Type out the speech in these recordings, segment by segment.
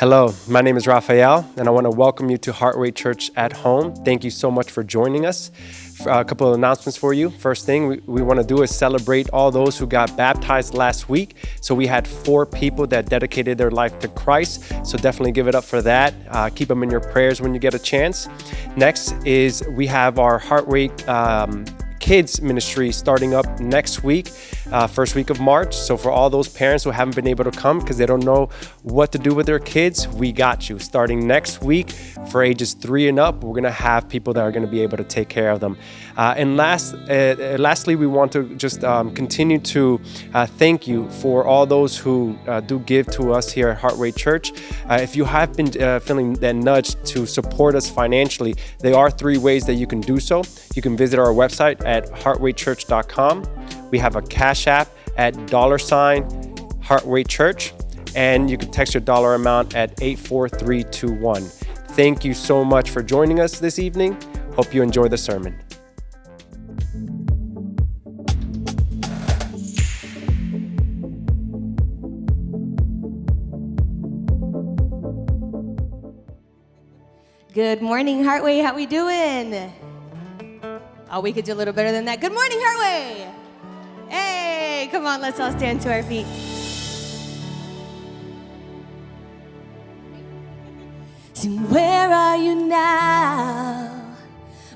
Hello, my name is Raphael, and I want to welcome you to Heartway Church at Home. Thank you so much for joining us. A couple of announcements for you. First thing we want to do is celebrate all those who got baptized last week. So we had 4 people that dedicated their life to Christ. So definitely give it up for that. Keep them in your prayers when you get a chance. Next is we have our Heartway Kids ministry starting up next week, first week of March. So for all those parents who haven't been able to come because they don't know what to do with their kids, we got you. Starting next week for ages 3 and up, we're going to have people that are going to be able to take care of them. And lastly, we want to just continue to thank you for all those who do give to us here at Heartway Church. If you have been feeling that nudge to support us financially, there are 3 ways that you can do so. You can visit our website at heartwaychurch.com. We have a Cash App at $Heartway Church, and you can text your dollar amount at 84321. Thank you so much for joining us this evening. Hope you enjoy the sermon. Good morning, Heartway. How we doing? Oh, we could do a little better than that. Good morning, Heartway. Hey, come on, let's all stand to our feet. Sing, where are you now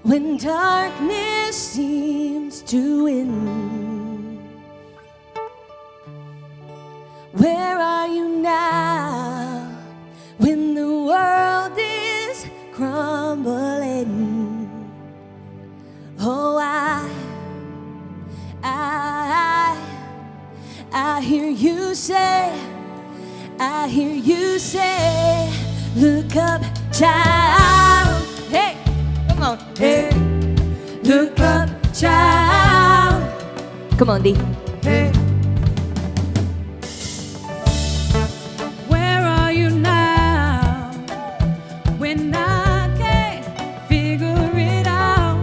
when darkness seems to win? Where are you now when the world is crumbling? Oh, I hear you say, look up, child. Hey, come on. Hey, look up, child. Come on, D. Hey. Where are you now when I can't figure it out?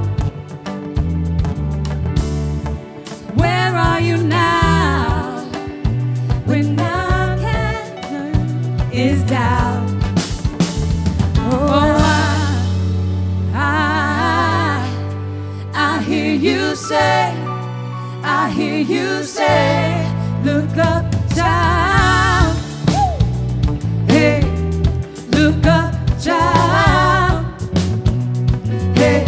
Where are you now when I can't learn is doubt? Oh, I hear you say, look up, child. Hey, look up, child. Hey,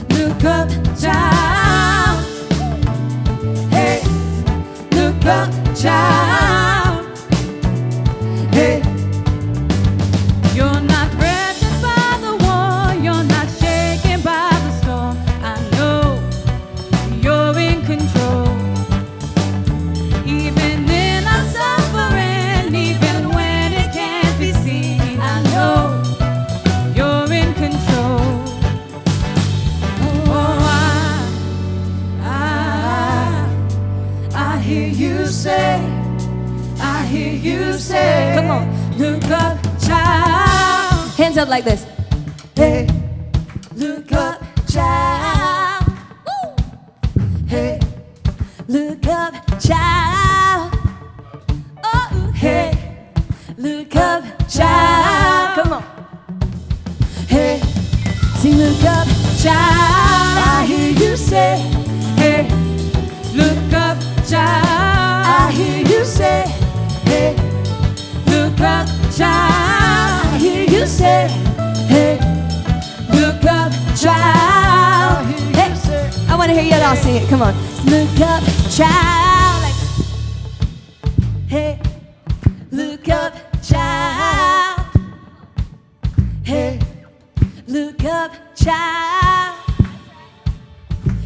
look up, child. Hey, look up, child. Hey, you're not pressured by the war, you're not shaken by the storm. I know you're in control. Even in our suffering, even when it can't be seen, I know you're in control. Oh, I hear you say, Come on. look up, child. Hands up like this. Hey, look up, child. Woo. Hey, Look up, child. Oh, hey, look up, child. Come on. hey, Sing, look up, child. I hear you say, hey, look up, child. I hear you say, Hey, look up, child. I hear you say, Hey, look up, child. hey. I want to hear you all sing it. Come on. Look up, child. Like, Hey, look up, child. hey, Look up, child.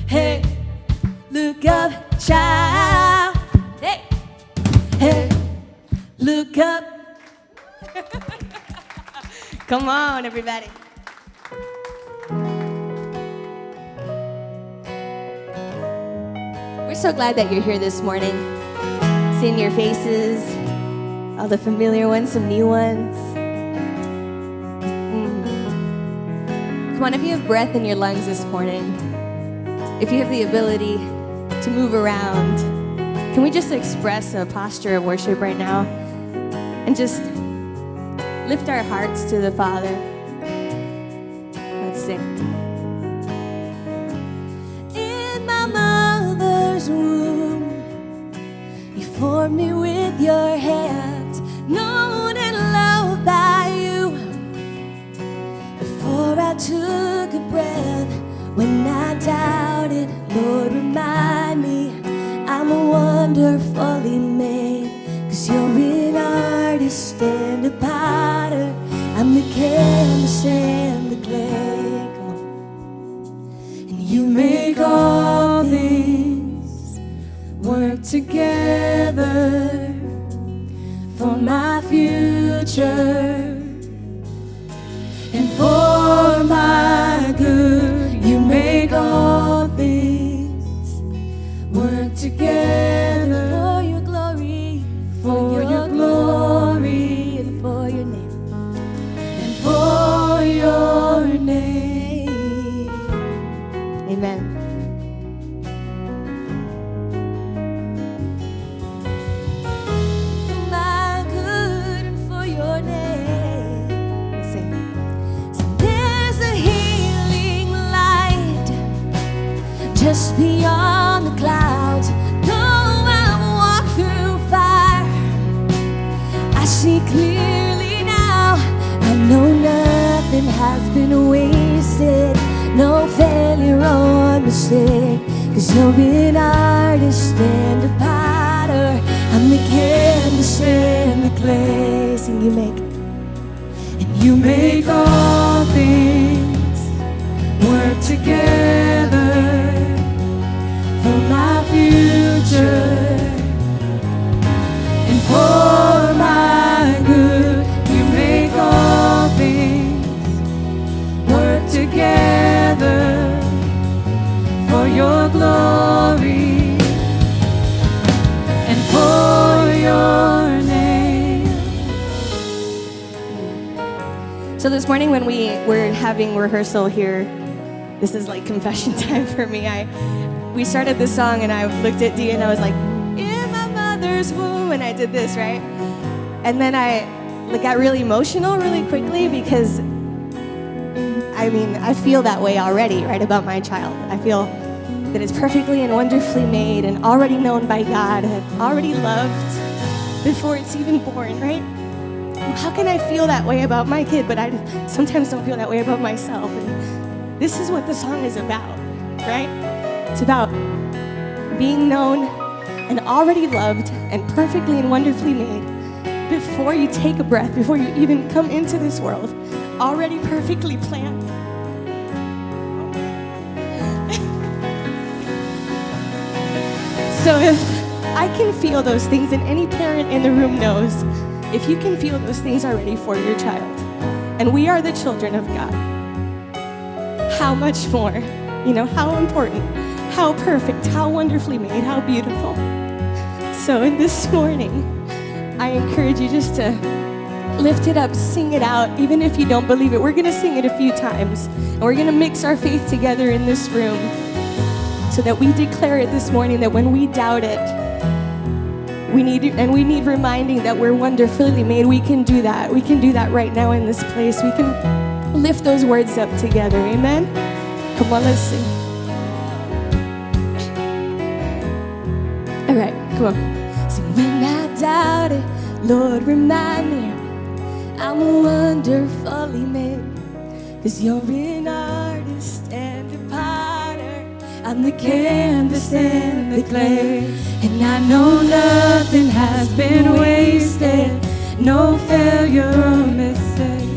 hey, Look up, child. Hey, hey. look up. Come on, everybody. We're so glad that you're here this morning. Seeing your faces, all the familiar ones, some new ones. Come on, if you have breath in your lungs this morning, if you have the ability to move around, can we just express a posture of worship right now? And just lift our hearts to the Father. Let's sing. In my mother's womb, you formed me with your hands, known and loved by you. Before I took a breath, when I doubted, Lord, remind me I'm wonderfully made. 'Cause you're an artist and a potter, I'm the canvas and the clay. Come on. And you make all things work together for my future and for my good. You make all things work together for your glory, for your glory, and for your name, and for your name. Amen. For my good and for your name. Let's sing. So there's a healing light just beyond the clouds. Though I walk through fire, I see clearly now. I know nothing has been wasted, no failure or mistake. 'Cause you're an artist and a potter, I'm the canvas and the clay. Sing, you make, and you make all things work together for my future and for my good. You make all things work together for your glory and for your name. So this morning when we were having rehearsal here, this is like confession time for me. We started this song and I looked at Dee and I was like, in my mother's womb, and I did this, right? And then I got really emotional really quickly because I feel that way already, right, about my child. I feel that it's perfectly and wonderfully made and already known by God and already loved before it's even born, right? How can I feel that way about my kid, but I sometimes don't feel that way about myself? And this is what the song is about, right? It's about being known and already loved and perfectly and wonderfully made before you take a breath, before you even come into this world, already perfectly planned. So if I can feel those things, and any parent in the room knows, if you can feel those things already for your child, and we are the children of God, how much more, how important, how perfect, how wonderfully made, how beautiful. So in this morning, I encourage you just to lift it up, sing it out, even if you don't believe it. We're gonna sing it a few times, and we're gonna mix our faith together in this room so that we declare it this morning, that when we doubt it, we need reminding that we're wonderfully made. We can do that. We can do that right now in this place. We can lift those words up together. Amen? Come on, let's sing. All right, come on. So when I doubt it, Lord, remind me I'm wonderfully made. 'Cause you're an artist and a potter, I'm the canvas and the clay. And I know nothing has been wasted, no failure or mistake.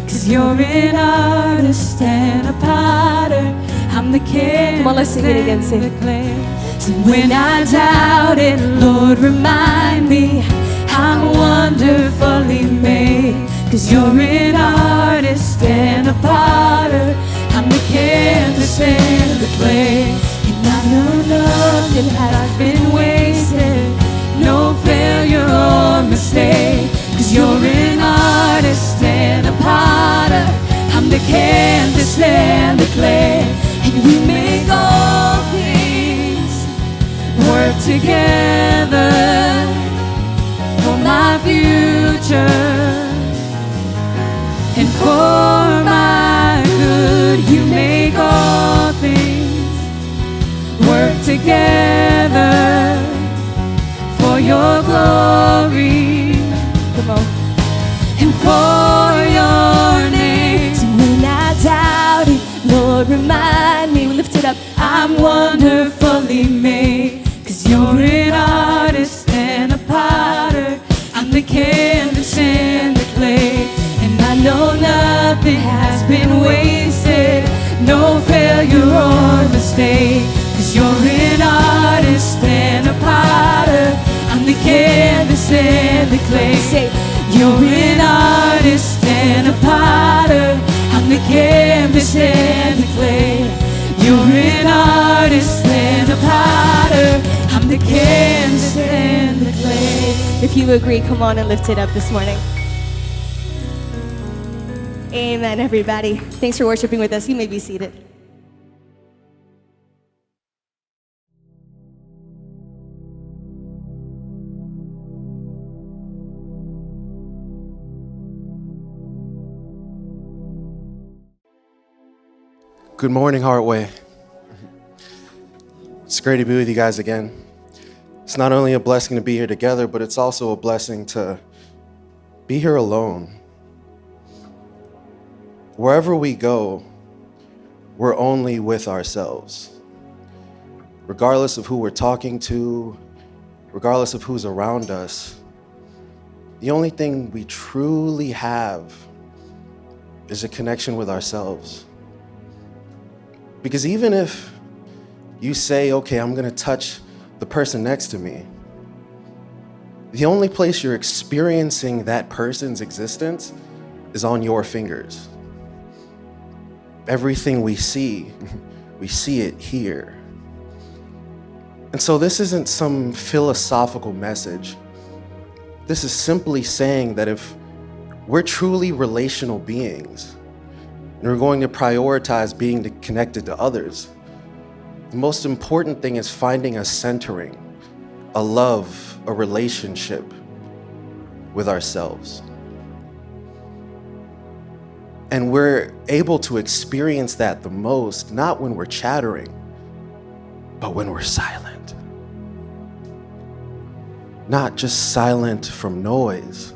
'Cause you're an artist and a potter, I'm the canvas. Come on, let's sing it again, sing. and the clay. So when I doubt it, Lord, remind me I'm wonderfully made. 'Cause you're an artist and a potter, I'm the canvas and the clay. And I know nothing has been wasted, no failure or mistake. 'Cause you're an artist and a potter, I'm the canvas and the clay. And you make all things work together for my future together for your glory. Come on. And for your name. So when I doubt it, Lord, remind me. We lift it up. I'm wonderfully made, 'cause you're an artist and a potter. I'm the canvas and the clay, and I know nothing has been wasted, no failure or mistake. 'Cause you're an artist and a potter. I'm the canvas and the clay. Say, you're an artist and a potter. I'm the canvas and the clay. You're an artist and a potter. I'm the canvas and the clay. if you agree, come on and lift it up this morning. Amen, everybody. Thanks for worshiping with us. You may be seated. Good morning, Heartway. It's great to be with you guys again. It's not only a blessing to be here together, but it's also a blessing to be here alone. Wherever we go, we're only with ourselves. Regardless of who we're talking to, regardless of who's around us, the only thing we truly have is a connection with ourselves. Because even if you say, okay, I'm gonna touch the person next to me, the only place you're experiencing that person's existence is on your fingers. Everything we see it here. And so this isn't some philosophical message. This is simply saying that if we're truly relational beings, and we're going to prioritize being connected to others, the most important thing is finding a centering, a love, a relationship with ourselves. And we're able to experience that the most, not when we're chattering, but when we're silent. Not just silent from noise,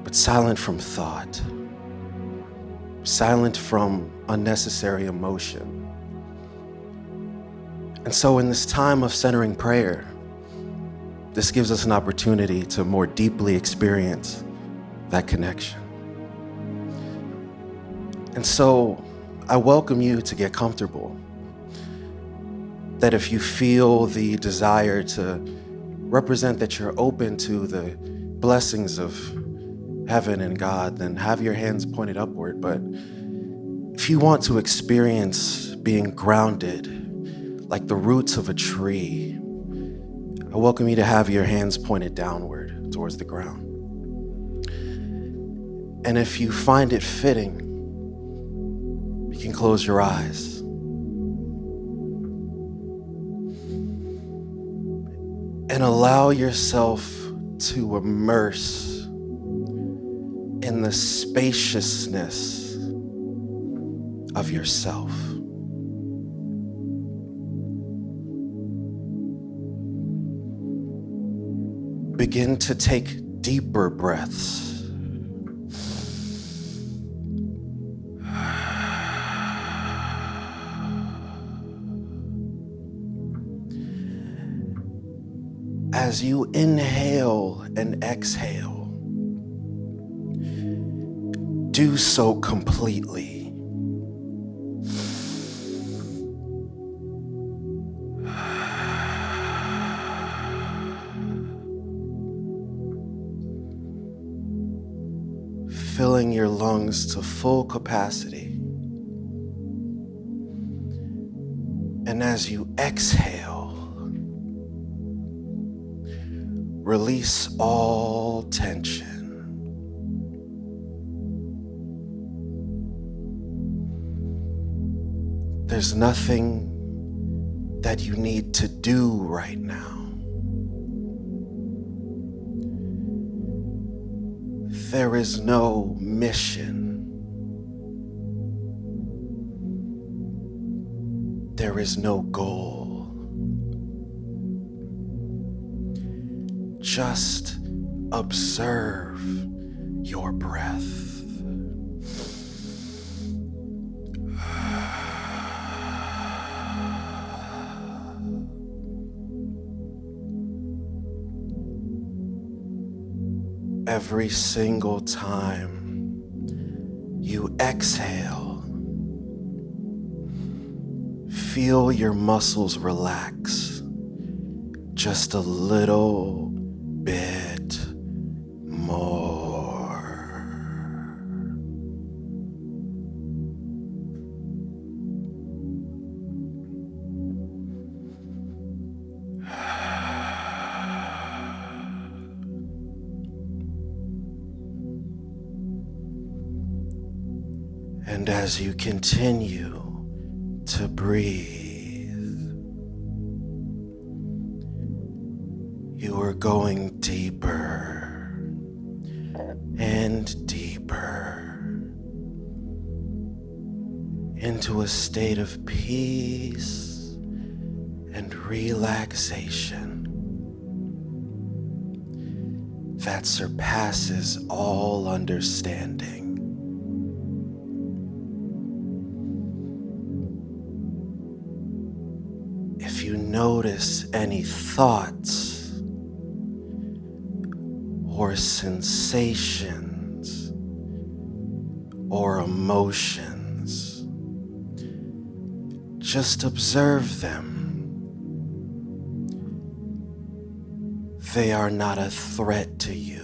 but silent from thought. Silent from unnecessary emotion. And so in this time of centering prayer, this gives us an opportunity to more deeply experience that connection. And so I welcome you to get comfortable. That if you feel the desire to represent that you're open to the blessings of heaven and God, then have your hands pointed upward. But if you want to experience being grounded like the roots of a tree, I welcome you to have your hands pointed downward towards the ground. And if you find it fitting, you can close your eyes. And allow yourself to immerse in the spaciousness of yourself. Begin to take deeper breaths. As you inhale and exhale, do so completely. Filling your lungs to full capacity. And as you exhale, release all tension. There's nothing that you need to do right now. There is no mission. There is no goal. just observe your breath. Every single time you exhale, feel your muscles relax just a little bit more. And as you continue to breathe, you are going deeper and deeper into a state of peace and relaxation that surpasses all understanding. If you notice any thoughts or sensations or emotions, just observe them. They are not a threat to you.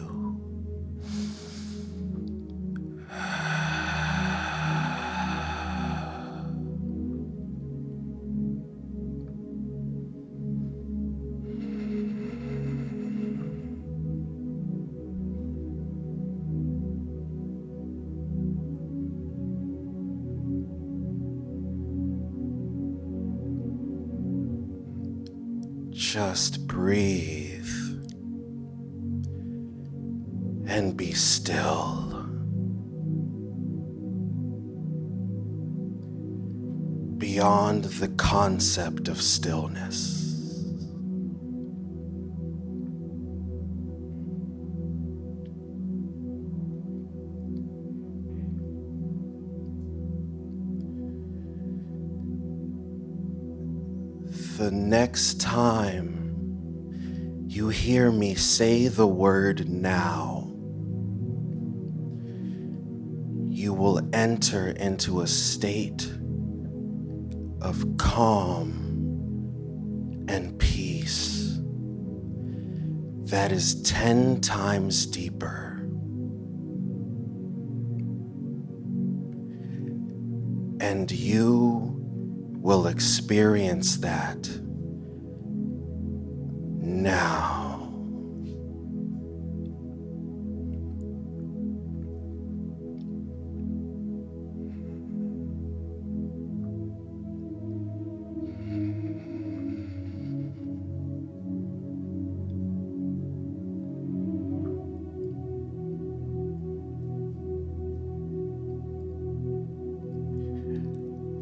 Just breathe and be still. Beyond the concept of stillness. The next time you hear me say the word now, you will enter into a state of calm and peace that is 10 times deeper. And you will experience that now.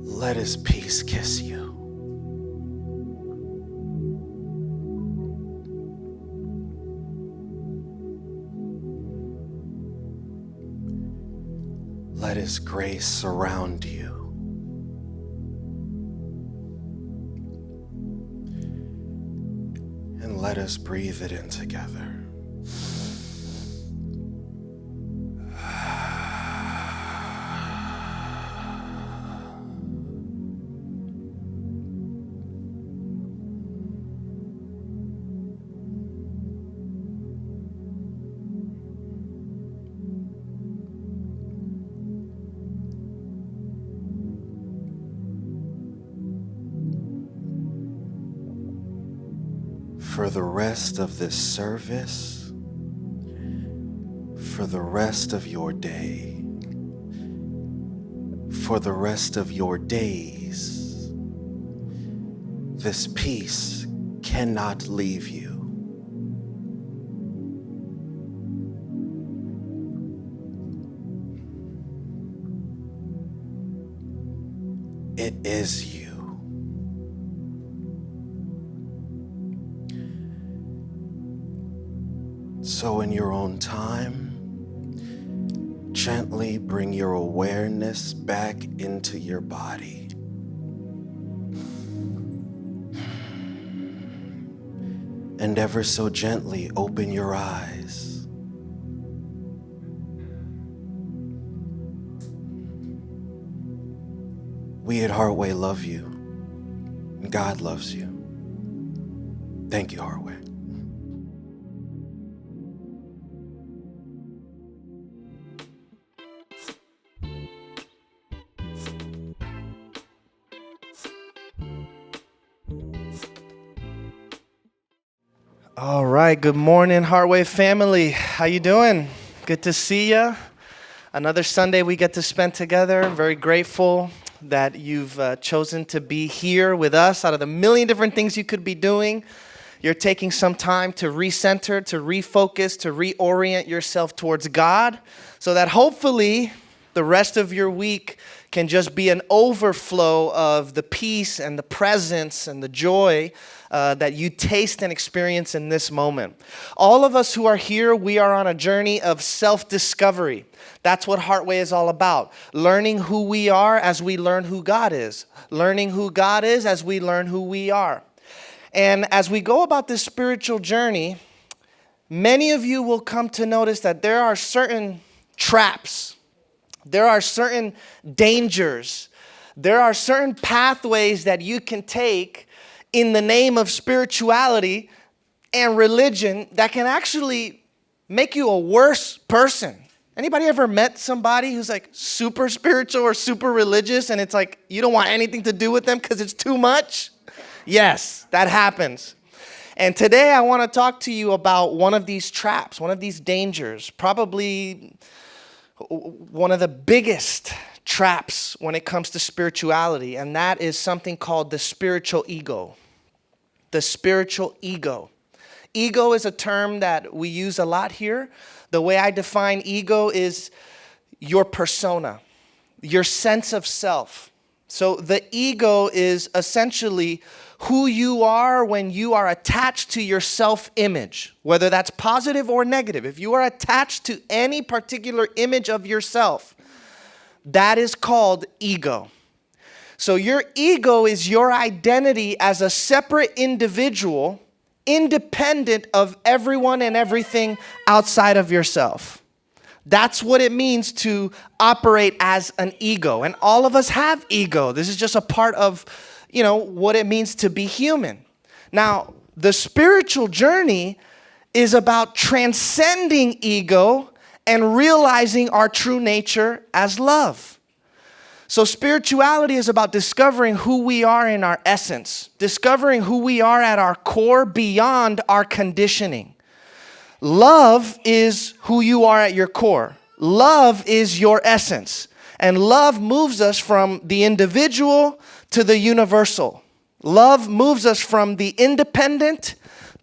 Let His peace kiss you. Let His grace surround you. And let us breathe it in together. For the rest of this service, for the rest of your day, for the rest of your days, this peace cannot leave you. It is you. So in your own time, gently bring your awareness back into your body. And ever so gently open your eyes. We at Heartway love you, and God loves you. Thank you, Heartway. All right, good morning, Heartway family. How you doing? Good to see you. Another Sunday we get to spend together. I'm very grateful that you've chosen to be here with us. Out of the million different things you could be doing, you're taking some time to recenter, to refocus, to reorient yourself towards God, so that hopefully the rest of your week can just be an overflow of the peace and the presence and the joy that you taste and experience in this moment. All of us who are here, we are on a journey of self-discovery. That's what Heartway is all about. Learning who we are as we learn who God is. Learning who God is as we learn who we are. And as we go about this spiritual journey, many of you will come to notice that there are certain traps. There are certain dangers. There are certain pathways that you can take in the name of spirituality and religion that can actually make you a worse person. Anybody ever met somebody who's like super spiritual or super religious and it's like you don't want anything to do with them because it's too much? Yes, that happens. And today I want to talk to you about one of these traps, one of these dangers, probably one of the biggest traps when it comes to spirituality, and that is something called the spiritual ego. The spiritual ego. Ego is a term that we use a lot here. The way I define ego is your persona, your sense of self. So the ego is essentially who you are when you are attached to your self-image, whether that's positive or negative. If you are attached to any particular image of yourself, that is called ego. So your ego is your identity as a separate individual, independent of everyone and everything outside of yourself. That's what it means to operate as an ego. And all of us have ego. This is just a part of, what it means to be human. Now, the spiritual journey is about transcending ego and realizing our true nature as love. So spirituality is about discovering who we are in our essence, discovering who we are at our core beyond our conditioning. Love is who you are at your core. Love is your essence. And love moves us from the individual to the universal. Love moves us from the independent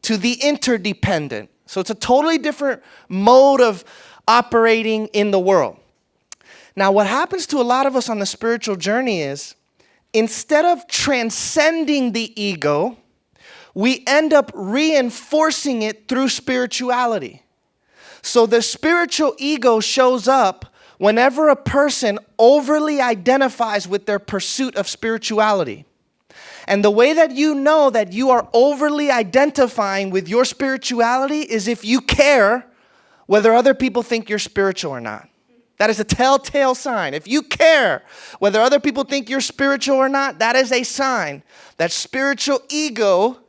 to the interdependent. So it's a totally different mode of operating in the world. Now, what happens to a lot of us on the spiritual journey is, instead of transcending the ego, we end up reinforcing it through spirituality. So the spiritual ego shows up whenever a person overly identifies with their pursuit of spirituality. And the way that you know that you are overly identifying with your spirituality is if you care whether other people think you're spiritual or not. That is a telltale sign. If you care whether other people think you're spiritual or not, that is a sign that spiritual ego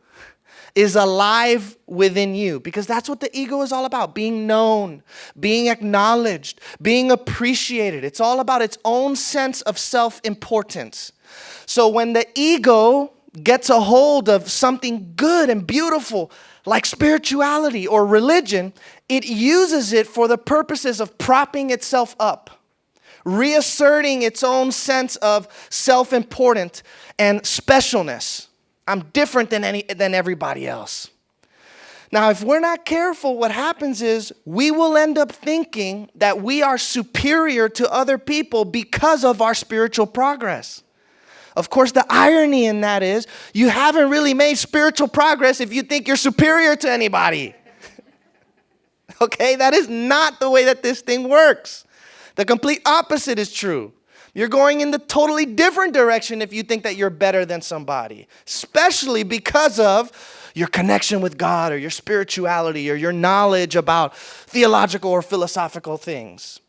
is alive within you, because that's what the ego is all about: being known, being acknowledged, being appreciated. It's all about its own sense of self-importance. So when the ego gets a hold of something good and beautiful like spirituality or religion, it uses it for the purposes of propping itself up, reasserting its own sense of self-importance and specialness. I'm different than everybody else. Now, if we're not careful, what happens is we will end up thinking that we are superior to other people because of our spiritual progress. Of course, the irony in that is you haven't really made spiritual progress if you think you're superior to anybody. Okay, that is not the way that this thing works. The complete opposite is true. You're going in the totally different direction if you think that you're better than somebody, especially because of your connection with God or your spirituality or your knowledge about theological or philosophical things.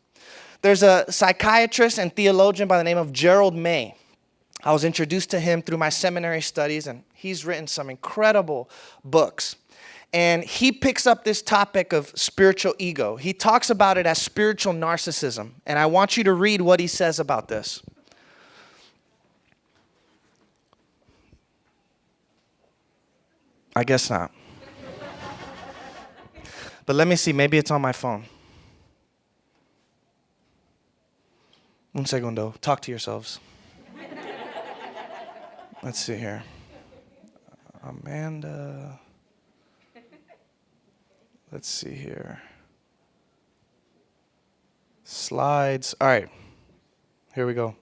There's a psychiatrist and theologian by the name of Gerald May. I was introduced to him through my seminary studies, and he's written some incredible books. And he picks up this topic of spiritual ego. He talks about it as spiritual narcissism. And I want you to read what he says about this. I guess not. But let me see. Maybe it's on my phone. Un segundo. Talk to yourselves. Let's see here. Amanda. Let's see here. Slides. All right. Here we go.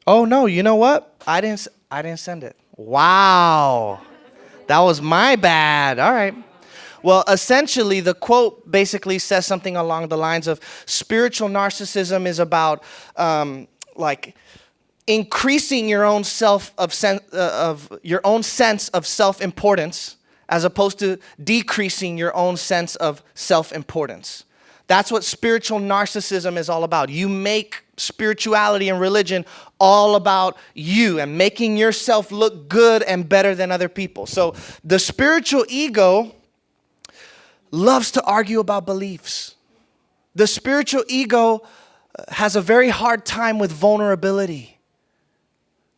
Oh no, you know what? I didn't send it. Wow. That was my bad. All right. Well, essentially the quote basically says something along the lines of spiritual narcissism is about like increasing your own your own sense of self-importance, as opposed to decreasing your own sense of self-importance. That's what spiritual narcissism is all about. You make spirituality and religion all about you and making yourself look good and better than other people. So the spiritual ego loves to argue about beliefs. The spiritual ego has a very hard time with vulnerability.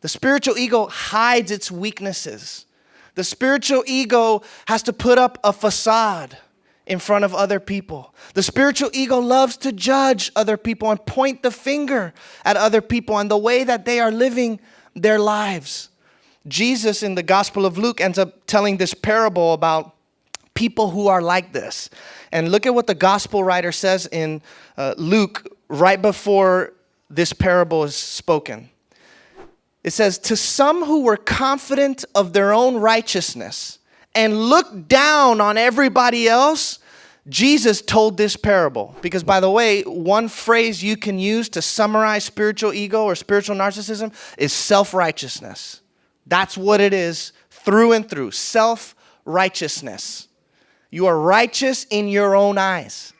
The spiritual ego hides its weaknesses. The spiritual ego has to put up a facade in front of other people. The spiritual ego loves to judge other people and point the finger at other people and the way that they are living their lives. Jesus in the Gospel of Luke ends up telling this parable about people who are like this. And look at what the Gospel writer says in Luke right before this parable is spoken. It says, "To some who were confident of their own righteousness and looked down on everybody else, Jesus told this parable." Because, by the way, one phrase you can use to summarize spiritual ego or spiritual narcissism is self-righteousness. That's what it is through and through, self-righteousness. You are righteous in your own eyes.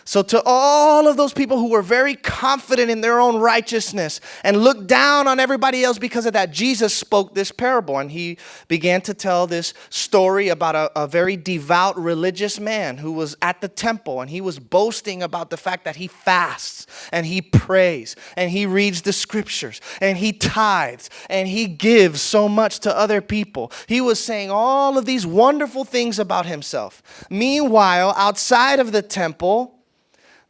So to all of those people who were very confident in their own righteousness and looked down on everybody else because of that, Jesus spoke this parable. And he began to tell this story about a very devout religious man who was at the temple. And he was boasting about the fact that he fasts and he prays and he reads the scriptures and he tithes and he gives so much to other people. He was saying all of these wonderful things about himself. Meanwhile, outside of the temple,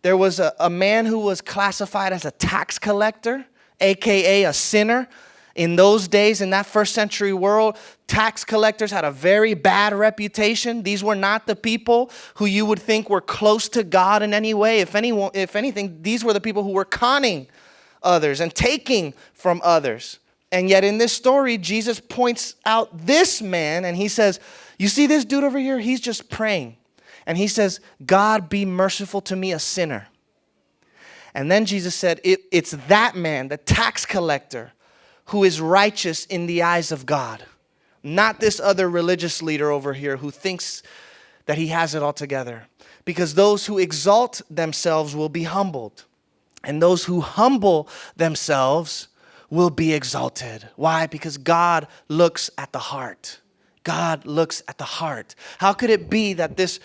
there was a man who was classified as a tax collector, aka a sinner. In those days, in that first century world, tax collectors had a very bad reputation. These were not the people who you would think were close to God in any way. If anything, these were the people who were conning others and taking from others. And yet in this story, Jesus points out this man and he says, "You see this dude over here? He's just praying." And he says, "God, be merciful to me, a sinner." And then Jesus said, it's that man, the tax collector, who is righteous in the eyes of God. Not this other religious leader over here who thinks that he has it all together. Because those who exalt themselves will be humbled. And those who humble themselves will be exalted. Why? Because God looks at the heart. God looks at the heart. How could it be that this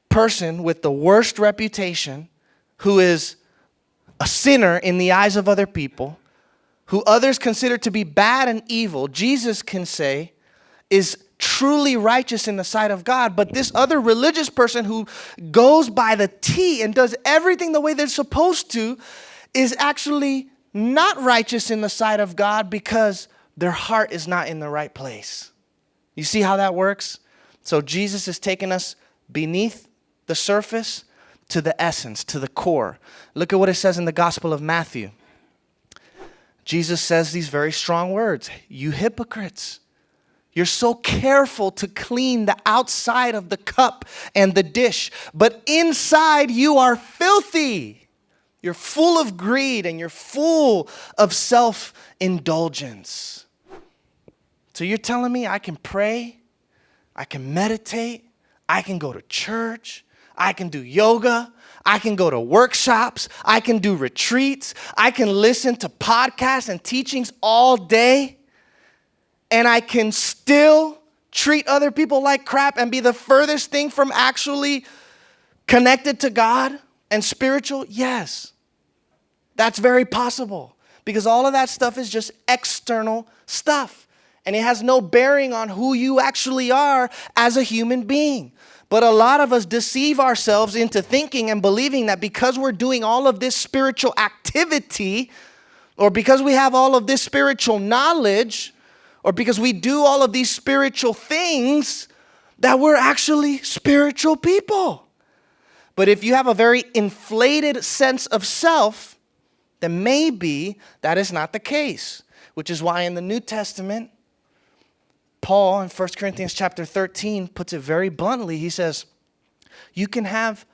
person with the worst reputation, who is a sinner in the eyes of other people, who others consider to be bad and evil, Jesus can say is truly righteous in the sight of God, but this other religious person who goes by the T and does everything the way they're supposed to is actually not righteous in the sight of God because their heart is not in the right place. You see how that works? So Jesus is taking us beneath the surface to the essence, to the core. Look at what it says in the Gospel of Matthew. Jesus says these very strong words. "You hypocrites, You're so careful to clean the outside of the cup and the dish, but inside you are filthy. You're full of greed and you're full of self-indulgence. So you're telling me I can pray, I can meditate, I can go to church, I can do yoga, I can go to workshops, I can do retreats, I can listen to podcasts and teachings all day, and I can still treat other people like crap and be the furthest thing from actually connected to God and spiritual? Yes, that's very possible, because all of that stuff is just external stuff, and it has no bearing on who you actually are as a human being. But a lot of us deceive ourselves into thinking and believing that because we're doing all of this spiritual activity, or because we have all of this spiritual knowledge, or because we do all of these spiritual things, that we're actually spiritual people. But if you have a very inflated sense of self, then maybe that is not the case. Which is why in the New Testament, Paul in 1 Corinthians chapter 13 puts it very bluntly. He says, you can have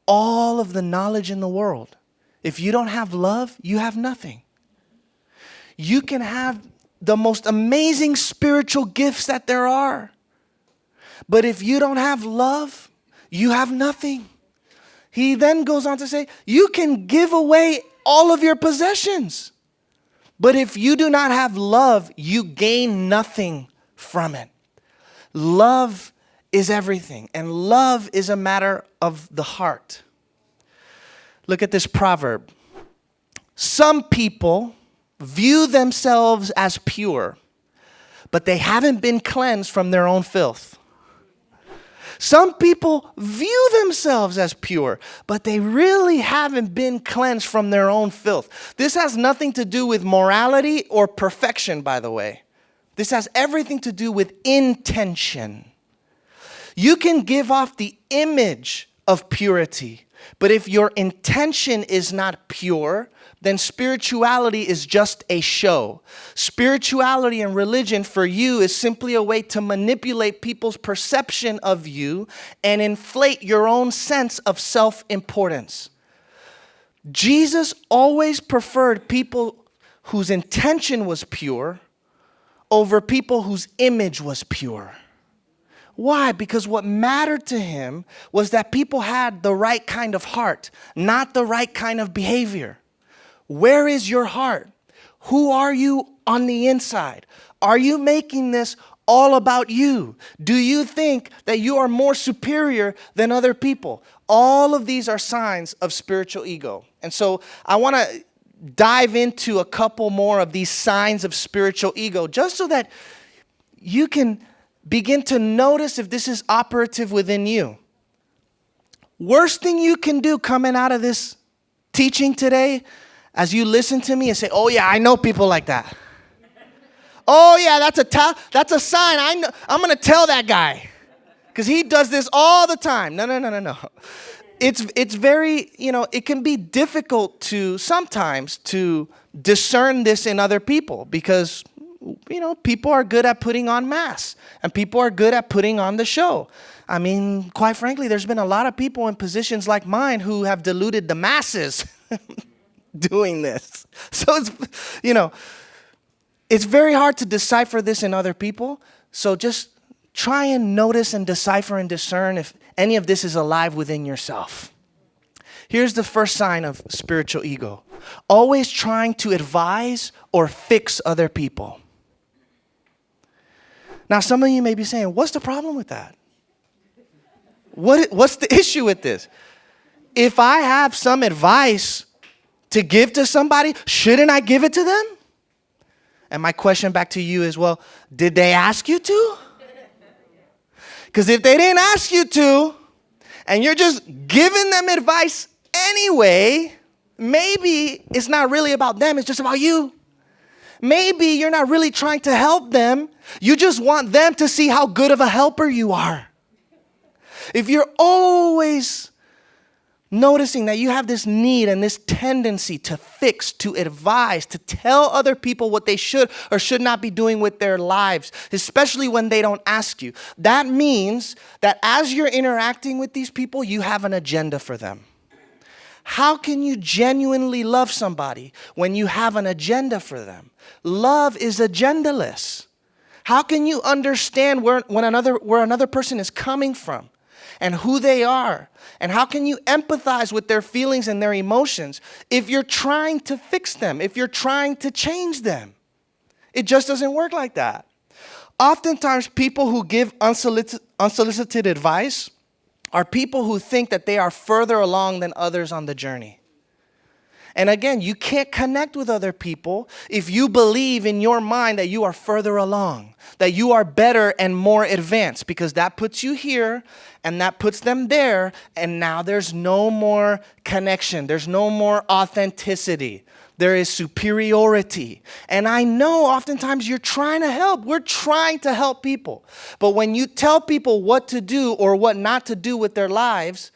all of the knowledge in the world. If you don't have love, you have nothing. You can have the most amazing spiritual gifts that there are. But if you don't have love, you have nothing. He then goes on to say, you can give away all of your possessions. But if you do not have love, you gain nothing from it. Love is everything, and love is a matter of the heart. Look at this proverb. Some people view themselves as pure, but they haven't been cleansed from their own filth. Some people view themselves as pure, but they really haven't been cleansed from their own filth. This has nothing to do with morality or perfection, by the way. This has everything to do with intention. You can give off the image of purity, but if your intention is not pure, then spirituality is just a show. Spirituality and religion for you is simply a way to manipulate people's perception of you and inflate your own sense of self-importance. Jesus always preferred people whose intention was pure over people whose image was pure. Why? Because what mattered to him was that people had the right kind of heart, not the right kind of behavior. Where is your heart? Who are you on the inside? Are you making this all about you? Do you think that you are more superior than other people? All of these are signs of spiritual ego. And so I want to dive into a couple more of these signs of spiritual ego, just so that you can begin to notice if this is operative within you. Worst thing you can do coming out of this teaching today, as you listen to me and say, oh yeah, I know people like that. Oh yeah, that's a sign. I know. I'm going to tell that guy because he does this all the time. No. It's very, it can be difficult sometimes to discern this in other people because, people are good at putting on masks and people are good at putting on the show. I mean, quite frankly, there's been a lot of people in positions like mine who have deluded the masses doing this. So it's very hard to decipher this in other people. So just try and notice and decipher and discern if any of this is alive within yourself. Here's the first sign of spiritual ego. Always trying to advise or fix other people. Now, some of you may be saying, what's the problem with that? What's the issue with this? If I have some advice to give to somebody, shouldn't I give it to them? And my question back to you is, well, did they ask you to? Because if they didn't ask you to, and you're just giving them advice anyway, maybe it's not really about them, it's just about you. Maybe you're not really trying to help them. You just want them to see how good of a helper you are. If you're always Noticing that you have this need and this tendency to fix, to advise, to tell other people what they should or should not be doing with their lives, especially when they don't ask you. That means that as you're interacting with these people, you have an agenda for them. How can you genuinely love somebody when you have an agenda for them? Love is agendaless. How can you understand where another person is coming from and who they are? And how can you empathize with their feelings and their emotions if you're trying to fix them, if you're trying to change them? It just doesn't work like that. Oftentimes, people who give unsolicited advice are people who think that they are further along than others on the journey. And again, you can't connect with other people if you believe in your mind that you are further along, that you are better and more advanced, because that puts you here and that puts them there, and now there's no more connection. There's no more authenticity. There is superiority. And I know oftentimes you're trying to help. We're trying to help people. But when you tell people what to do or what not to do with their lives,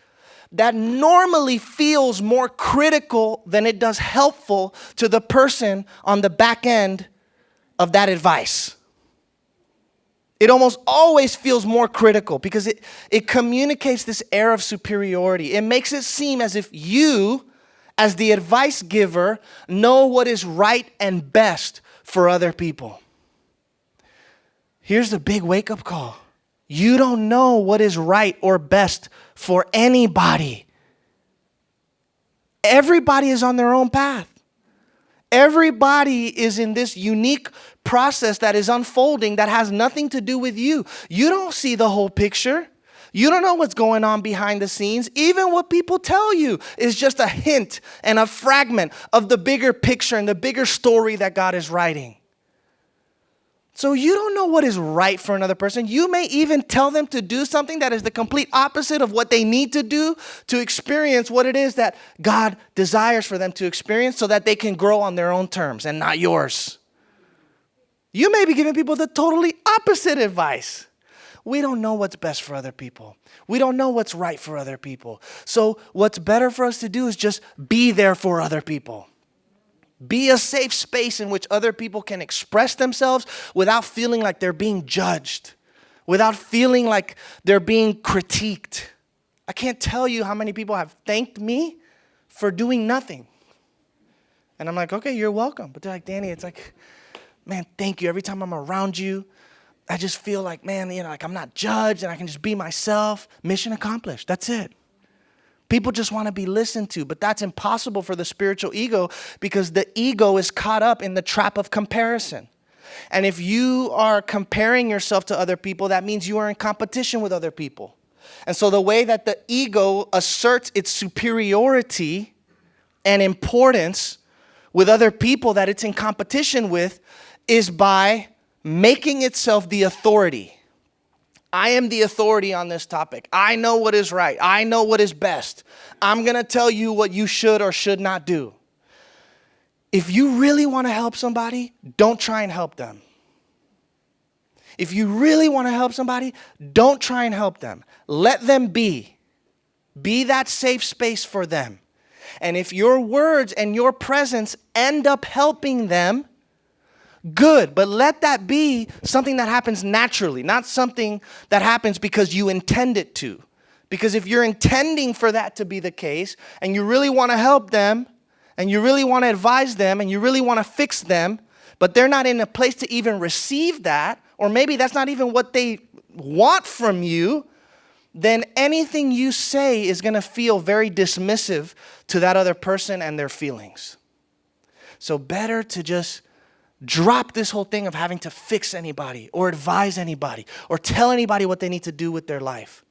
that normally feels more critical than it does helpful to the person on the back end of that advice. It almost always feels more critical because it communicates this air of superiority. It makes it seem as if you, as the advice giver, know what is right and best for other people. Here's the big wake-up call. You don't know what is right or best for anybody. Everybody is on their own path. Everybody is in this unique process that is unfolding that has nothing to do with you. You don't see the whole picture. You don't know what's going on behind the scenes. Even what people tell you is just a hint and a fragment of the bigger picture and the bigger story that God is writing. So you don't know what is right for another person. You may even tell them to do something that is the complete opposite of what they need to do to experience what it is that God desires for them to experience so that they can grow on their own terms and not yours. You may be giving people the totally opposite advice. We don't know what's best for other people. We don't know what's right for other people. So what's better for us to do is just be there for other people. Be a safe space in which other people can express themselves without feeling like they're being judged, without feeling like they're being critiqued. I can't tell you how many people have thanked me for doing nothing. And I'm like, okay, you're welcome. But they're like, Danny, it's like, man, thank you. Every time I'm around you, I just feel like, man, like I'm not judged and I can just be myself. Mission accomplished. That's it. People just want to be listened to, but that's impossible for the spiritual ego because the ego is caught up in the trap of comparison. And if you are comparing yourself to other people, that means you are in competition with other people. And so the way that the ego asserts its superiority and importance with other people that it's in competition with is by making itself the authority. I am the authority on this topic. I know what is right. I know what is best. I'm going to tell you what you should or should not do. If you really want to help somebody, don't try and help them. If you really want to help somebody, don't try and help them. Let them be. Be that safe space for them. And if your words and your presence end up helping them, good, but let that be something that happens naturally, not something that happens because you intend it to. Because if you're intending for that to be the case, and you really want to help them, and you really want to advise them, and you really want to fix them, but they're not in a place to even receive that, or maybe that's not even what they want from you, then anything you say is going to feel very dismissive to that other person and their feelings. So better to just drop this whole thing of having to fix anybody or advise anybody or tell anybody what they need to do with their life.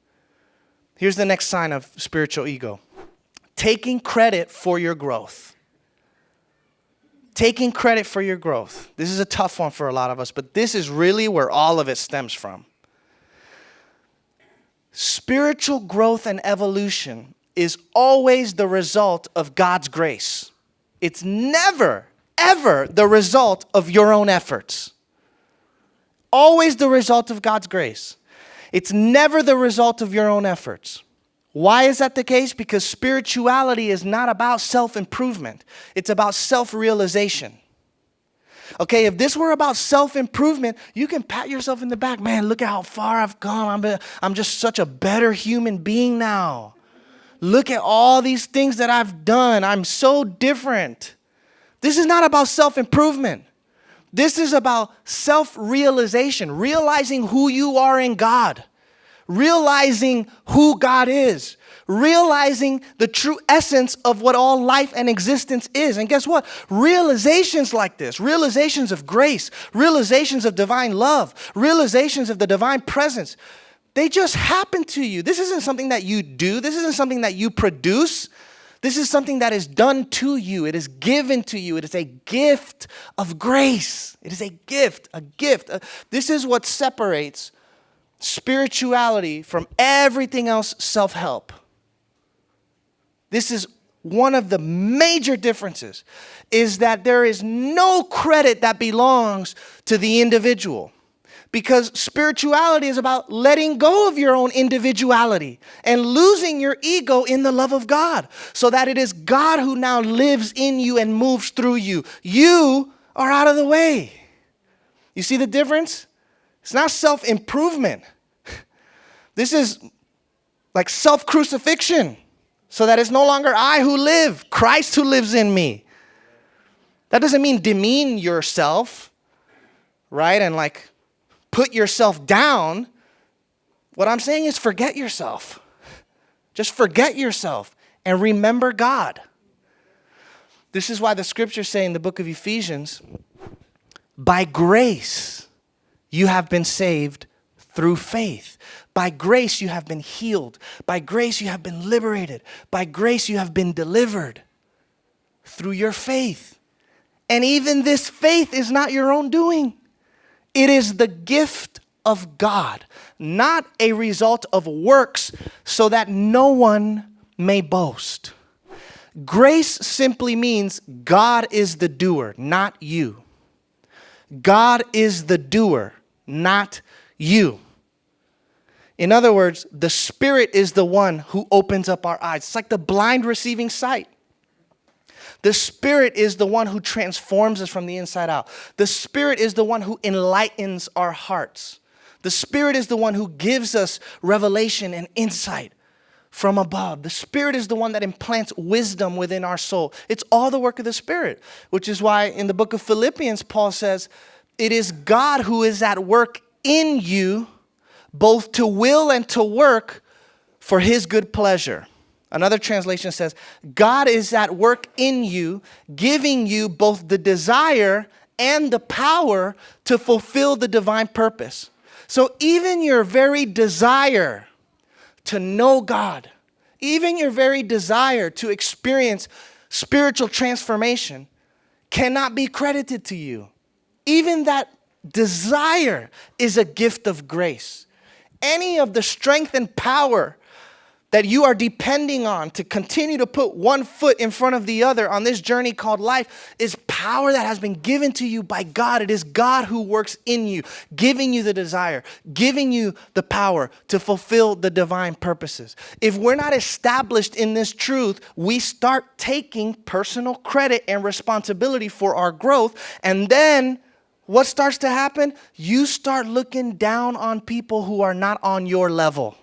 Here's the next sign of spiritual ego. Taking credit for your growth. Taking credit for your growth. This is a tough one for a lot of us, but this is really where all of it stems from. Spiritual growth and evolution is always the result of God's grace. It's never ever the result of your own efforts. Always the result of God's grace. It's never the result of your own efforts. Why is that the case? Because spirituality is not about self-improvement. It's about self-realization. Okay, if this were about self-improvement, you can pat yourself in the back. Man, look at how far I've gone. I'm just such a better human being now. Look at all these things that I've done. I'm so different. This is not about self-improvement. This is about self-realization, realizing who you are in God, realizing who God is, realizing the true essence of what all life and existence is. And guess what? Realizations like this, realizations of grace, realizations of divine love, realizations of the divine presence, they just happen to you. This isn't something that you do. This isn't something that you produce. This is something that is done to you. It is given to you. It is a gift of grace. It is a gift, a gift. This is what separates spirituality from everything else self-help. This is one of the major differences, is that there is no credit that belongs to the individual. Because spirituality is about letting go of your own individuality and losing your ego in the love of God, so that it is God who now lives in you and moves through you. You are out of the way. You see the difference? It's not self-improvement. This is like self-crucifixion, so that it's no longer I who live, Christ who lives in me. That doesn't mean demean yourself, right? And like put yourself down. What I'm saying is forget yourself. Just forget yourself and remember God. This is why the scriptures say in the book of Ephesians, by grace you have been saved through faith. By grace you have been healed. By grace you have been liberated. By grace you have been delivered through your faith. And even this faith is not your own doing. It is the gift of God, not a result of works, so that no one may boast. Grace simply means God is the doer, not you. God is the doer, not you. In other words, the Spirit is the one who opens up our eyes. It's like the blind receiving sight. The Spirit is the one who transforms us from the inside out. The Spirit is the one who enlightens our hearts. The Spirit is the one who gives us revelation and insight from above. The Spirit is the one that implants wisdom within our soul. It's all the work of the Spirit, which is why in the book of Philippians, Paul says, it is God who is at work in you, both to will and to work for his good pleasure. Another translation says, God is at work in you, giving you both the desire and the power to fulfill the divine purpose. So even your very desire to know God, even your very desire to experience spiritual transformation cannot be credited to you. Even that desire is a gift of grace. Any of the strength and power that you are depending on to continue to put one foot in front of the other on this journey called life is power that has been given to you by God. It is God who works in you, giving you the desire, giving you the power to fulfill the divine purposes. If we're not established in this truth, we start taking personal credit and responsibility for our growth, and then what starts to happen? You start looking down on people who are not on your level.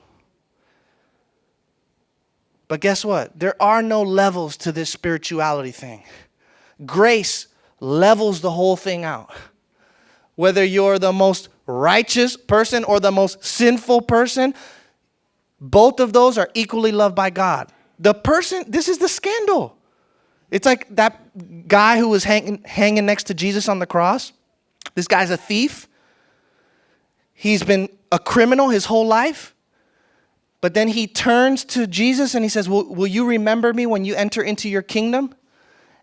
But guess what? There are no levels to this spirituality thing. Grace levels the whole thing out. Whether you're the most righteous person or the most sinful person, both of those are equally loved by God. This is the scandal. It's like that guy who was hanging next to Jesus on the cross. This guy's a thief. He's been a criminal his whole life. But then he turns to Jesus and he says, will you remember me when you enter into your kingdom?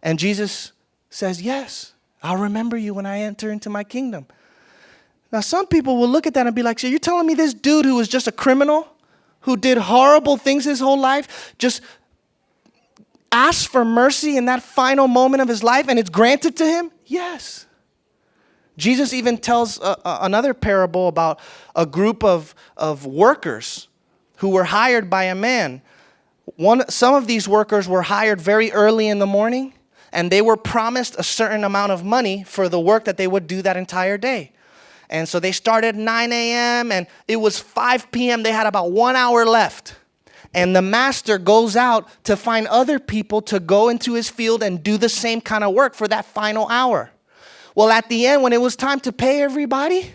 And Jesus says, yes, I'll remember you when I enter into my kingdom. Now, some people will look at that and be like, so you're telling me this dude who was just a criminal, who did horrible things his whole life, just asked for mercy in that final moment of his life and it's granted to him? Yes. Jesus even tells another parable about a group of workers who were hired by a man Some of these workers were hired very early in the morning, and they were promised a certain amount of money for the work that they would do that entire day. And so they started at 9 a.m. and it was 5 p.m. They had about 1 hour left. And the master goes out to find other people to go into his field and do the same kind of work for that final hour. Well, at the end, when it was time to pay everybody,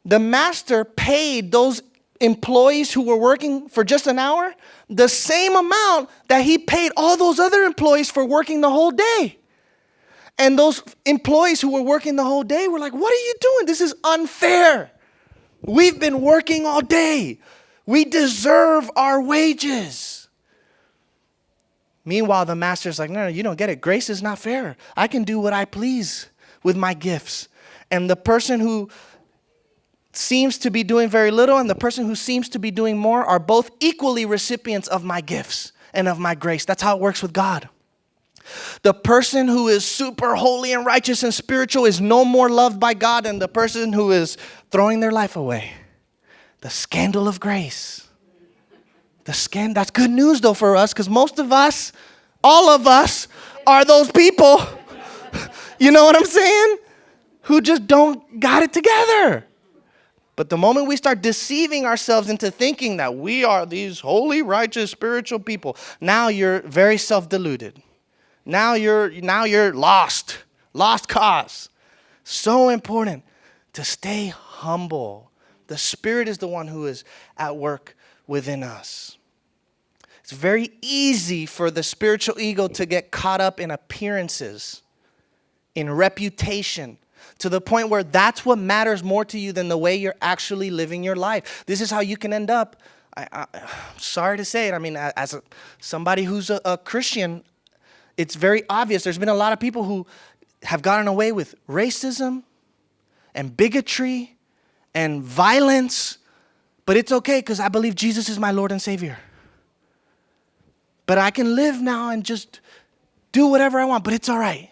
the master paid those employees who were working for just an hour the same amount that he paid all those other employees for working the whole day. And those employees who were working the whole day were like, what are you doing? This is unfair. We've been working all day. We deserve our wages. Meanwhile, the master's like, no, you don't get it. Grace is not fair. I can do what I please with my gifts. And the person who seems to be doing very little and the person who seems to be doing more are both equally recipients of my gifts and of my grace. That's how it works with God. The person who is super holy and righteous and spiritual is no more loved by God than the person who is throwing their life away. The scandal of grace. That's good news though for us, because most of us, all of us, are those people, you know what I'm saying? Who just don't got it together. But the moment we start deceiving ourselves into thinking that we are these holy, righteous, spiritual people, now you're very self-deluded. Now you're lost cause. So important to stay humble. The Spirit is the one who is at work within us. It's very easy for the spiritual ego to get caught up in appearances, in reputation, to the point where that's what matters more to you than the way you're actually living your life. This is how you can end up, I'm sorry to say it, I mean, as somebody who's a Christian, it's very obvious. There's been a lot of people who have gotten away with racism and bigotry and violence, but it's okay because I believe Jesus is my Lord and Savior. But I can live now and just do whatever I want, but it's all right.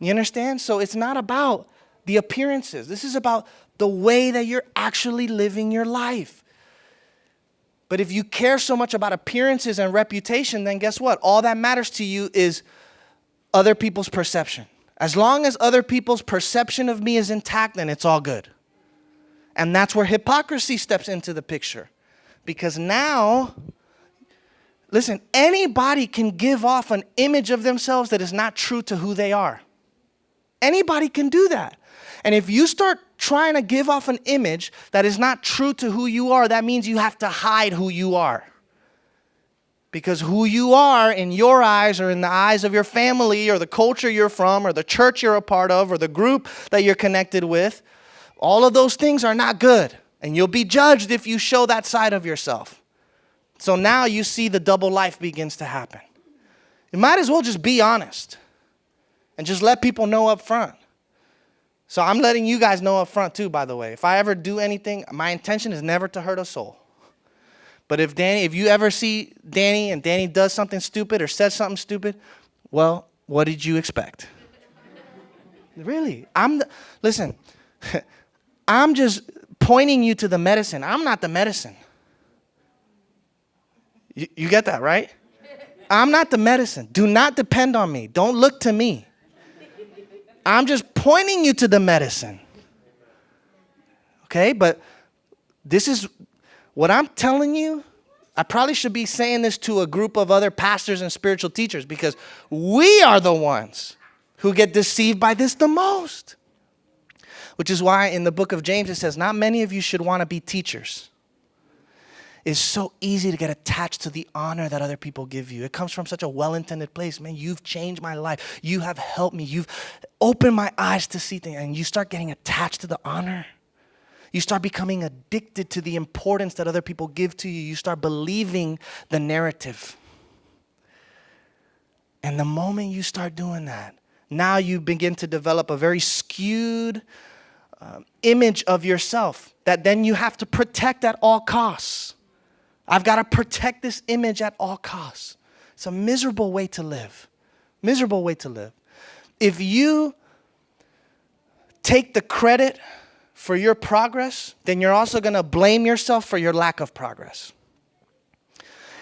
You understand? So it's not about the appearances. This is about the way that you're actually living your life. But if you care so much about appearances and reputation, then guess what? All that matters to you is other people's perception. As long as other people's perception of me is intact, then it's all good. And that's where hypocrisy steps into the picture. Because now, listen, anybody can give off an image of themselves that is not true to who they are. Anybody can do that. And if you start trying to give off an image that is not true to who you are, that means you have to hide who you are. Because who you are in your eyes or in the eyes of your family or the culture you're from or the church you're a part of or the group that you're connected with, all of those things are not good. And you'll be judged if you show that side of yourself. So now you see the double life begins to happen. You might as well just be honest. And just let people know up front. So I'm letting you guys know up front too, by the way. If I ever do anything, my intention is never to hurt a soul. But if you ever see Danny and Danny does something stupid or says something stupid, well, what did you expect? Really? Listen, I'm just pointing you to the medicine. I'm not the medicine. You get that, right? I'm not the medicine. Do not depend on me. Don't look to me. I'm just pointing you to the medicine. Okay, but this is what I'm telling you. I probably should be saying this to a group of other pastors and spiritual teachers because we are the ones who get deceived by this the most. Which is why in the book of James it says, not many of you should want to be teachers. It's so easy to get attached to the honor that other people give you. It comes from such a well-intended place. Man, you've changed my life. You have helped me. You've opened my eyes to see things. And you start getting attached to the honor. You start becoming addicted to the importance that other people give to you. You start believing the narrative. And the moment you start doing that, now you begin to develop a very skewed image of yourself that then you have to protect at all costs. I've got to protect this image at all costs. It's a miserable way to live. Miserable way to live. If you take the credit for your progress, then you're also going to blame yourself for your lack of progress.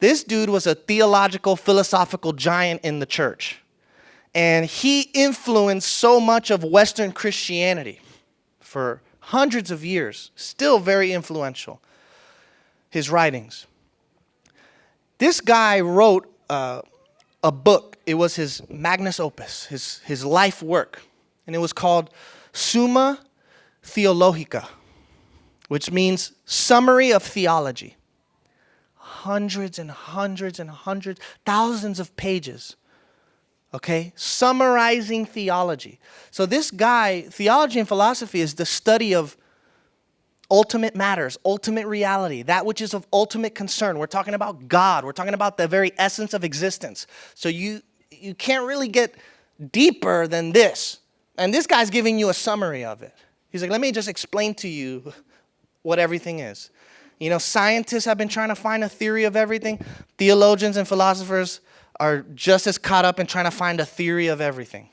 This dude was a theological, philosophical giant in the church. And he influenced so much of Western Christianity for hundreds of years. Still very influential. His writings. This guy wrote a book. It was his magnus opus, his life work. And it was called Summa Theologica, which means summary of theology. Hundreds and hundreds and hundreds, thousands of pages. Okay? Summarizing theology. So this guy, theology and philosophy is the study of ultimate matters, ultimate reality, that which is of ultimate concern. We're talking about God. We're talking about the very essence of existence. So you can't really get deeper than this. And this guy's giving you a summary of it. He's like, let me just explain to you what everything is. You know, scientists have been trying to find a theory of everything. Theologians and philosophers are just as caught up in trying to find a theory of everything.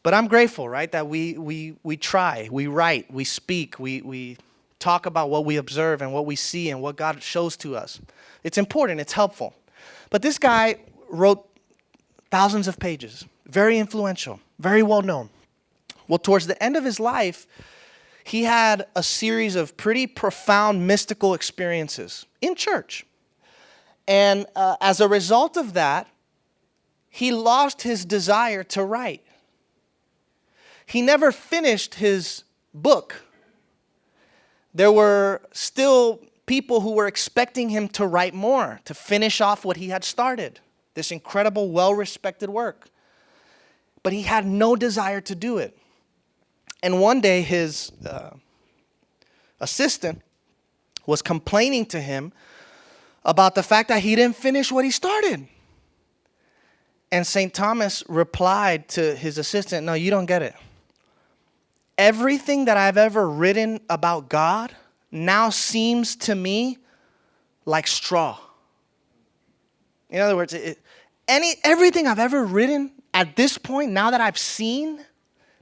But I'm grateful, right, that we try, we write, we speak, we talk about what we observe and what we see and what God shows to us. It's important, it's helpful. But this guy wrote thousands of pages, very influential, very well known. Well, towards the end of his life, he had a series of pretty profound mystical experiences in church. And as a result of that, he lost his desire to write. He never finished his book. There were still people who were expecting him to write more, to finish off what he had started, this incredible, well-respected work. But he had no desire to do it. And one day his assistant was complaining to him about the fact that he didn't finish what he started. And St. Thomas replied to his assistant, no, you don't get it. Everything that I've ever written about God now seems to me like straw. In other words, everything I've ever written at this point, now that I've seen,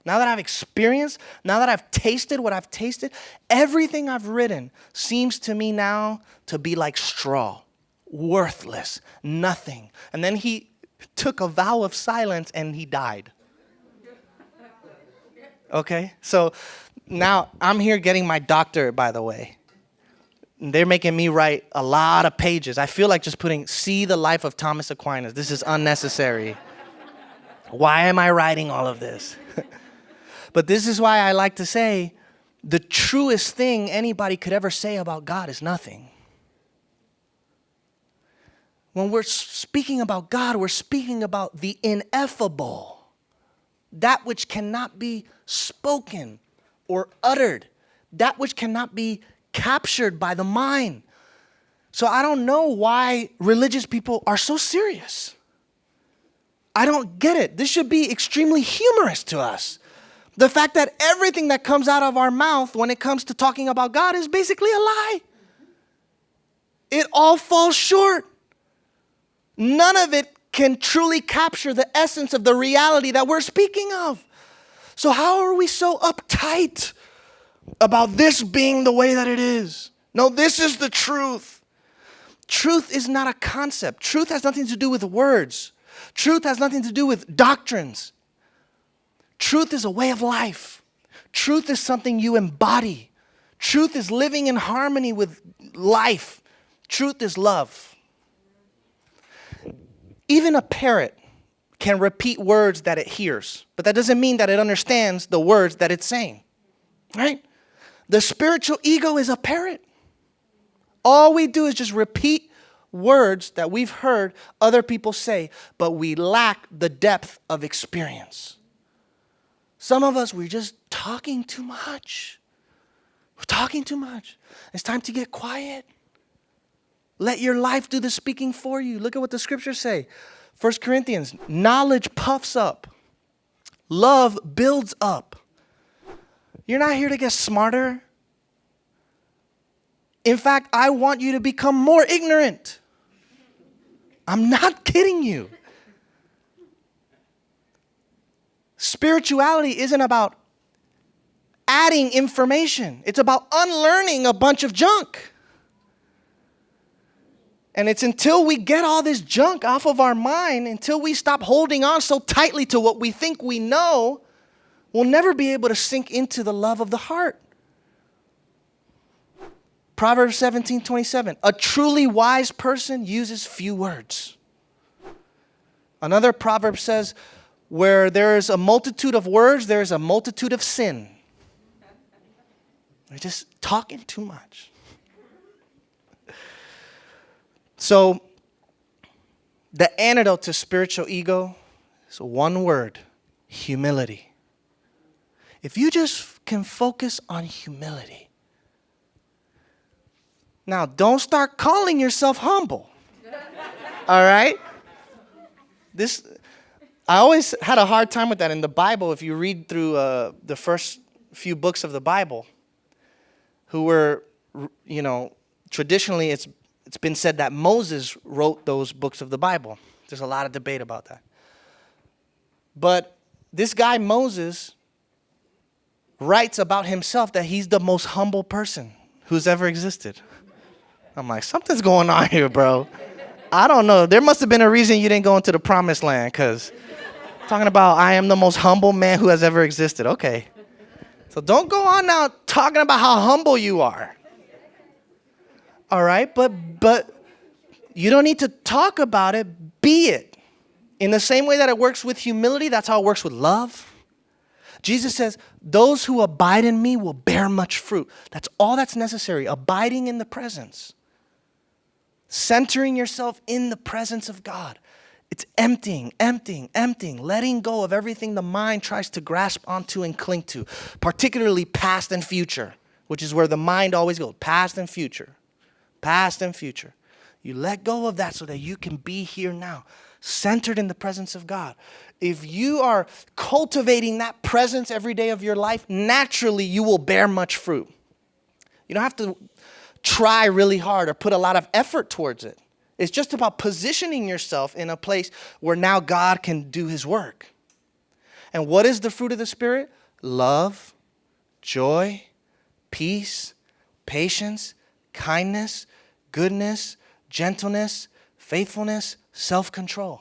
now that I've experienced, now that I've tasted what I've tasted, everything I've written seems to me now to be like straw, worthless, nothing. And then he took a vow of silence and he died. Okay, so now I'm here getting my doctorate, by the way. They're making me write a lot of pages. I feel like just putting, see the life of Thomas Aquinas. This is unnecessary. Why am I writing all of this? But this is why I like to say the truest thing anybody could ever say about God is nothing. When we're speaking about God, we're speaking about the ineffable. That which cannot be spoken or uttered. That which cannot be captured by the mind. So I don't know why religious people are so serious. I don't get it. This should be extremely humorous to us. The fact that everything that comes out of our mouth when it comes to talking about God is basically a lie. It all falls short. None of it can truly capture the essence of the reality that we're speaking of. So how are we so uptight about this being the way that it is? No, this is the truth. Truth is not a concept. Truth has nothing to do with words. Truth has nothing to do with doctrines. Truth is a way of life. Truth is something you embody. Truth is living in harmony with life. Truth is love. Even a parrot can repeat words that it hears, but that doesn't mean that it understands the words that it's saying, right? The spiritual ego is a parrot. All we do is just repeat words that we've heard other people say, but we lack the depth of experience. Some of us, we're just talking too much. We're talking too much. It's time to get quiet. Let your life do the speaking for you. Look at what the scriptures say. 1 Corinthians, knowledge puffs up. Love builds up. You're not here to get smarter. In fact, I want you to become more ignorant. I'm not kidding you. Spirituality isn't about adding information. It's about unlearning a bunch of junk. And it's until we get all this junk off of our mind, until we stop holding on so tightly to what we think we know, we'll never be able to sink into the love of the heart. Proverbs 17:27. A truly wise person uses few words. Another proverb says, where there is a multitude of words, there is a multitude of sin. They're just talking too much. So, the antidote to spiritual ego is one word: humility. If you just can focus on humility. Now, don't start calling yourself humble. All right? I always had a hard time with that in the Bible. If you read through the first few books of the Bible, who were, traditionally it's been said that Moses wrote those books of the Bible. There's a lot of debate about that. But this guy Moses writes about himself that he's the most humble person who's ever existed. I'm like, something's going on here, bro. I don't know. There must have been a reason you didn't go into the promised land, because talking about I am the most humble man who has ever existed. Okay. So don't go on now talking about how humble you are. All right? But you don't need to talk about it. Be it. In the same way that it works with humility, that's how it works with love. Jesus says, those who abide in me will bear much fruit. That's all that's necessary. Abiding in the presence. Centering yourself in the presence of God. It's emptying, letting go of everything the mind tries to grasp onto and cling to, particularly past and future, which is where the mind always goes, past and future. You let go of that so that you can be here now, centered in the presence of God. If you are cultivating that presence every day of your life, naturally you will bear much fruit. You don't have to try really hard or put a lot of effort towards it. It's just about positioning yourself in a place where now God can do his work. And what is the fruit of the Spirit? Love, joy, peace, patience, kindness, goodness, gentleness, faithfulness, self-control.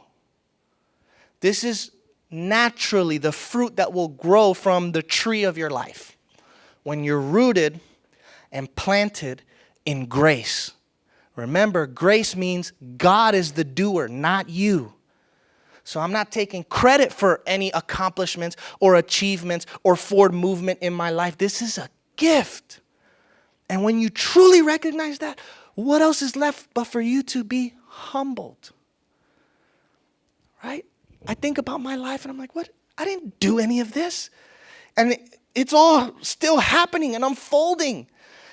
This is naturally the fruit that will grow from the tree of your life when you're rooted and planted in grace. Remember, grace means God is the doer, not you. So I'm not taking credit for any accomplishments or achievements or forward movement in my life. This is a gift. And when you truly recognize that, what else is left but for you to be humbled? Right? I think about my life and I'm like, what? I didn't do any of this. And it's all still happening and unfolding.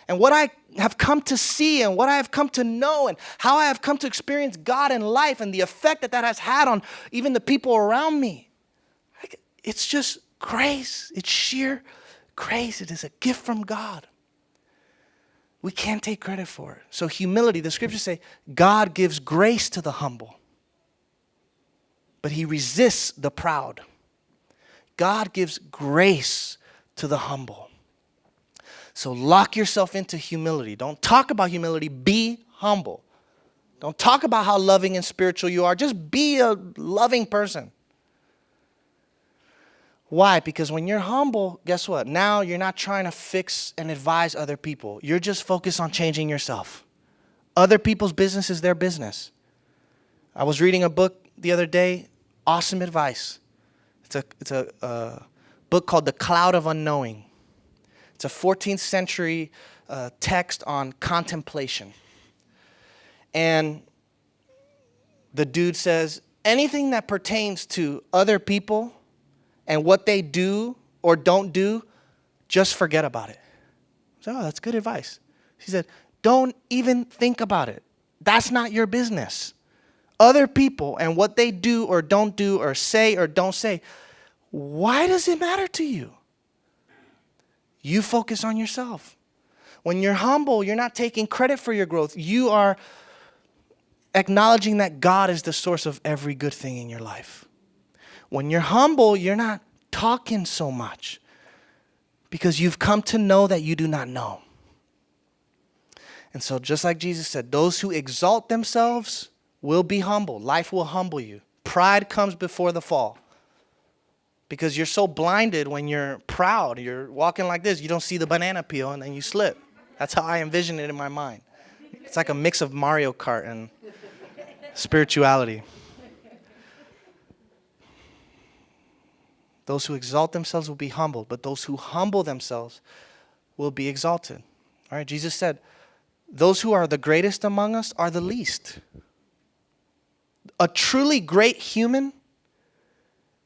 And what I have come to see and what I have come to know and how I have come to experience God in life and the effect that has had on even the people around me. It's just grace. It's sheer grace. It is a gift from God. We can't take credit for it. So humility, the scriptures say, God gives grace to the humble, but he resists the proud. God gives grace to the humble. So lock yourself into humility. Don't talk about humility. Be humble. Don't talk about how loving and spiritual you are. Just be a loving person. Why? Because when you're humble, guess what? Now you're not trying to fix and advise other people. You're just focused on changing yourself. Other people's business is their business. I was reading a book the other day. Awesome advice. It's a book called The Cloud of Unknowing. It's a 14th century text on contemplation. And the dude says, anything that pertains to other people and what they do or don't do, just forget about it. So, that's good advice. He said, don't even think about it. That's not your business. Other people and what they do or don't do or say or don't say, why does it matter to you? You focus on yourself. When you're humble, you're not taking credit for your growth. You are acknowledging that God is the source of every good thing in your life. When you're humble, you're not talking so much because you've come to know that you do not know. And so just like Jesus said, those who exalt themselves will be humbled. Life will humble you. Pride comes before the fall. Because you're so blinded when you're proud. You're walking like this. You don't see the banana peel and then you slip. That's how I envision it in my mind. It's like a mix of Mario Kart and spirituality. Those who exalt themselves will be humbled, but those who humble themselves will be exalted. All right, Jesus said, those who are the greatest among us are the least. A truly great human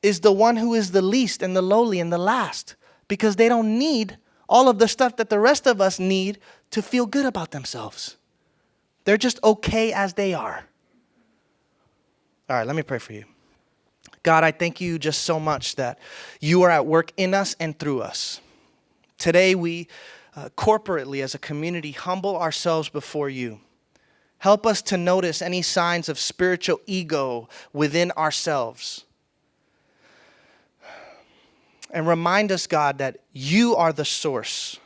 is the one who is the least and the lowly and the last, because they don't need all of the stuff that the rest of us need to feel good about themselves. They're just okay as they are. All right, let me pray for you. God, I thank you just so much that you are at work in us and through us. Today we corporately as a community humble ourselves before you. Help us to notice any signs of spiritual ego within ourselves. And remind us, God, that you are the source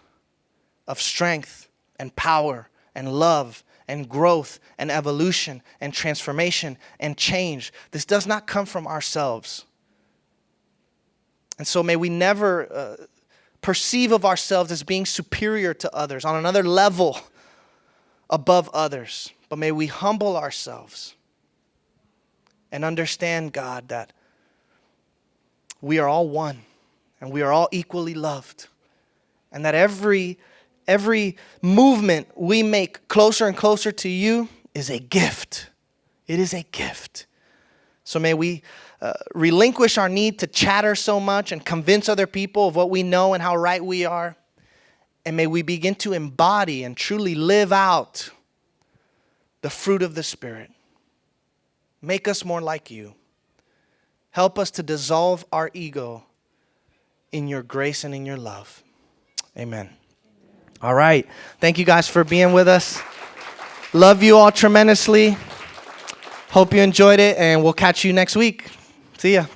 of strength and power and love and growth and evolution and transformation and change. This does not come from ourselves. And so may we never perceive of ourselves as being superior to others, on another level above others. But may we humble ourselves and understand, God, that we are all one and we are all equally loved. And that every movement we make closer and closer to you is a gift. It is a gift. So may we relinquish our need to chatter so much and convince other people of what we know and how right we are. And may we begin to embody and truly live out the fruit of the Spirit. Make us more like you. Help us to dissolve our ego in your grace and in your love. Amen. All right. Thank you guys for being with us. Love you all tremendously. Hope you enjoyed it, and we'll catch you next week. See ya.